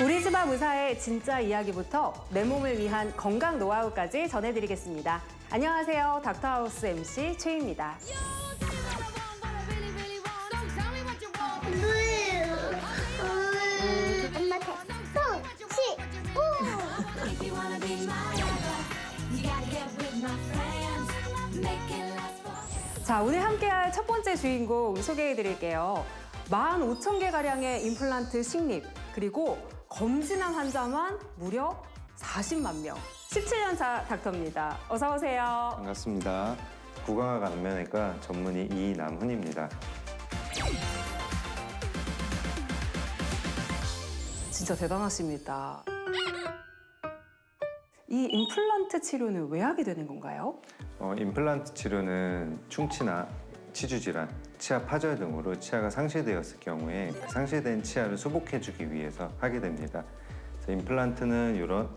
우리 집 앞 의사의 진짜 이야기부터 내 몸을 위한 건강 노하우까지 전해드리겠습니다. 안녕하세요. 닥터하우스 MC 최희입니다. 엄마 됐어. 자, 오늘 함께할 첫 번째 주인공 소개해드릴게요. 15,000개가량의 임플란트 식립, 그리고 검진한 환자만 무려 40만 명. 17년 차 닥터입니다. 어서 오세요. 반갑습니다. 구강학 안면외과 전문의 이남훈입니다. 진짜 대단하십니다. 이 임플란트 치료는 왜 하게 되는 건가요? 임플란트 치료는 충치나 치주 질환, 치아 파절 등으로 치아가 상실되었을 경우에 상실된 치아를 수복해주기 위해서 하게 됩니다. 그래서 임플란트는 이런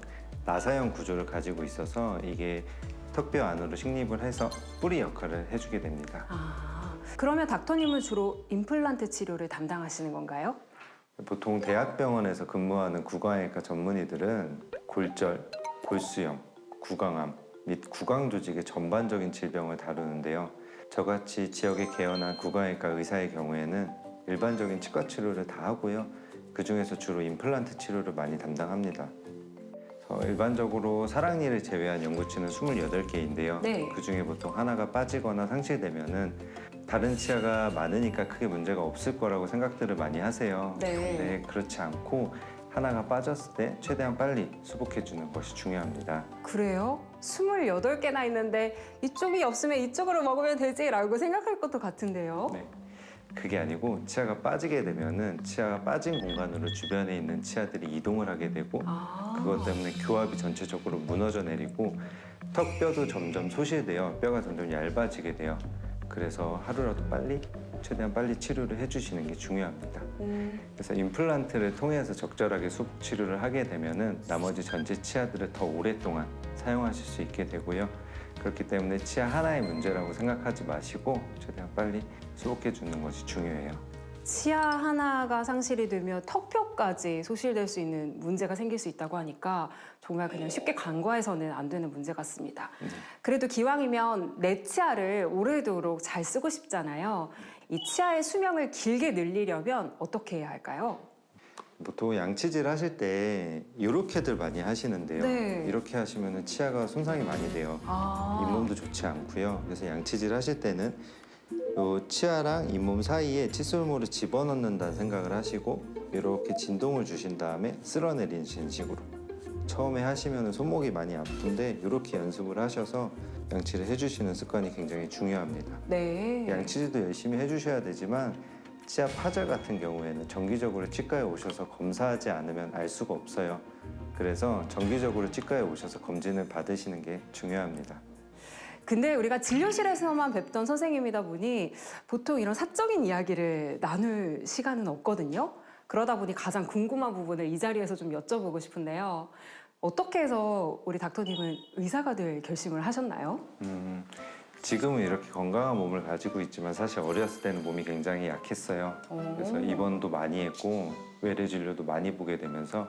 나사형 구조를 가지고 있어서 이게 턱뼈 안으로 식립을 해서 뿌리 역할을 해주게 됩니다. 그러면 닥터님은 주로 임플란트 치료를 담당하시는 건가요? 보통 대학병원에서 근무하는 구강외과 전문의들은 골절, 골수염, 구강암 및 구강 조직의 전반적인 질병을 다루는데요. 저같이 지역에 개원한 구강외과 의사의 경우에는 일반적인 치과 치료를 다 하고요. 그중에서 주로 임플란트 치료를 많이 담당합니다. 일반적으로 사랑니를 제외한 연구치는 28개인데요. 네. 그중에 보통 하나가 빠지거나 상실되면은 다른 치아가 많으니까 크게 문제가 없을 거라고 생각들을 많이 하세요. 네. 근데 그렇지 않고 하나가 빠졌을 때 최대한 빨리 수복해주는 것이 중요합니다. 그래요? 28개나 있는데 이쪽이 없으면 이쪽으로 먹으면 되지라고 생각할 것도 같은데요. 네. 그게 아니고 치아가 빠지게 되면은 치아가 빠진 공간으로 주변에 있는 치아들이 이동을 하게 되고 그것 때문에 교합이 전체적으로 무너져 내리고 턱뼈도 점점 소실되어 뼈가 점점 얇아지게 돼요. 그래서 하루라도 최대한 빨리 치료를 해주시는 게 중요합니다. 그래서 임플란트를 통해서 적절하게 수복 치료를 하게 되면은 나머지 전체 치아들을 더 오랫동안 사용하실 수 있게 되고요. 그렇기 때문에 치아 하나의 문제라고 생각하지 마시고 최대한 빨리 수복해 주는 것이 중요해요. 치아 하나가 상실이 되면 턱뼈까지 소실될 수 있는 문제가 생길 수 있다고 하니까 정말 그냥 쉽게 간과해서는 안 되는 문제 같습니다. 그래도 기왕이면 내 치아를 오래도록 잘 쓰고 싶잖아요. 이 치아의 수명을 길게 늘리려면 어떻게 해야 할까요? 보통 양치질 하실 때 이렇게들 많이 하시는데요. 네. 이렇게 하시면 치아가 손상이 많이 돼요. 잇몸도 좋지 않고요. 그래서 양치질 하실 때는 요 치아랑 잇몸 사이에 칫솔모를 집어넣는다는 생각을 하시고 이렇게 진동을 주신 다음에 쓸어내리는 식으로 처음에 하시면 손목이 많이 아픈데 이렇게 연습을 하셔서 양치를 해주시는 습관이 굉장히 중요합니다. 네. 양치질도 열심히 해주셔야 되지만 치아 파절 같은 경우에는 정기적으로 치과에 오셔서 검사하지 않으면 알 수가 없어요. 그래서 정기적으로 치과에 오셔서 검진을 받으시는 게 중요합니다. 근데 우리가 진료실에서만 뵙던 선생님이다 보니 보통 이런 사적인 이야기를 나눌 시간은 없거든요. 그러다 보니 가장 궁금한 부분을 이 자리에서 좀 여쭤보고 싶은데요. 어떻게 해서 우리 닥터님은 의사가 될 결심을 하셨나요? 지금은 이렇게 건강한 몸을 가지고 있지만 사실 어렸을 때는 몸이 굉장히 약했어요. 그래서 입원도 많이 했고 외래 진료도 많이 보게 되면서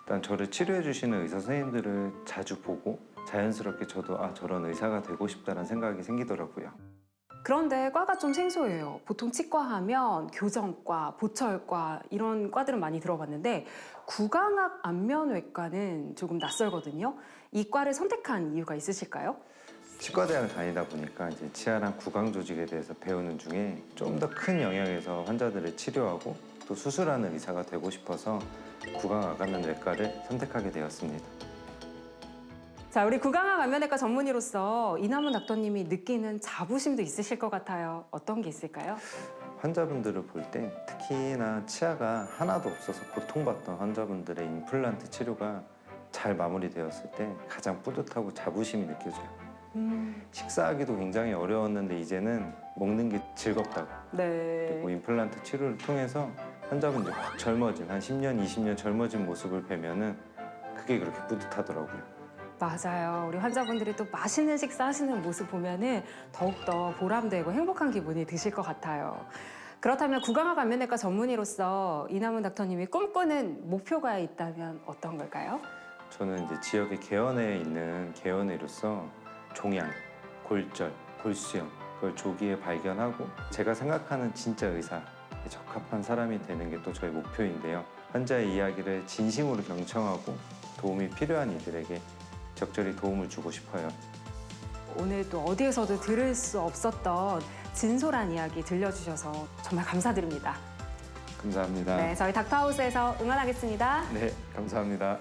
일단 저를 치료해 주시는 의사 선생님들을 자주 보고 자연스럽게 저도 저런 의사가 되고 싶다는 생각이 생기더라고요. 그런데 과가 좀 생소해요. 보통 치과 하면 교정과, 보철과 이런 과들은 많이 들어봤는데 구강학 안면외과는 조금 낯설거든요. 이 과를 선택한 이유가 있으실까요? 치과대학을 다니다 보니까 이제 치아랑 구강 조직에 대해서 배우는 중에 좀 더 큰 영역에서 환자들을 치료하고 또 수술하는 의사가 되고 싶어서 구강학 안면외과를 선택하게 되었습니다. 자, 우리 구강학 안면외과 전문의로서 이남훈 닥터님이 느끼는 자부심도 있으실 것 같아요. 어떤 게 있을까요? 환자분들을 볼 때 특히나 치아가 하나도 없어서 고통받던 환자분들의 임플란트 치료가 잘 마무리되었을 때 가장 뿌듯하고 자부심이 느껴져요. 식사하기도 굉장히 어려웠는데 이제는 먹는 게 즐겁다고. 네. 그리고 임플란트 치료를 통해서 환자분들이 확 젊어진 한 10년, 20년 젊어진 모습을 뵈면은 그게 그렇게 뿌듯하더라고요. 맞아요. 우리 환자분들이 또 맛있는 식사 하시는 모습 보면은 더욱더 보람되고 행복한 기분이 드실 것 같아요. 그렇다면 구강화 감면외과 전문의로서 이남은 닥터님이 꿈꾸는 목표가 있다면 어떤 걸까요? 저는 이제 지역의 개원에 있는 개원의로서 종양, 골절, 골수염 그걸 조기에 발견하고 제가 생각하는 진짜 의사에 적합한 사람이 되는 게 또 저의 목표인데요. 환자의 이야기를 진심으로 경청하고 도움이 필요한 이들에게 적절히 도움을 주고 싶어요. 오늘 또 어디에서도 들을 수 없었던 진솔한 이야기 들려주셔서 정말 감사드립니다. 감사합니다. 네, 저희 닥터하우스에서 응원하겠습니다. 네, 감사합니다.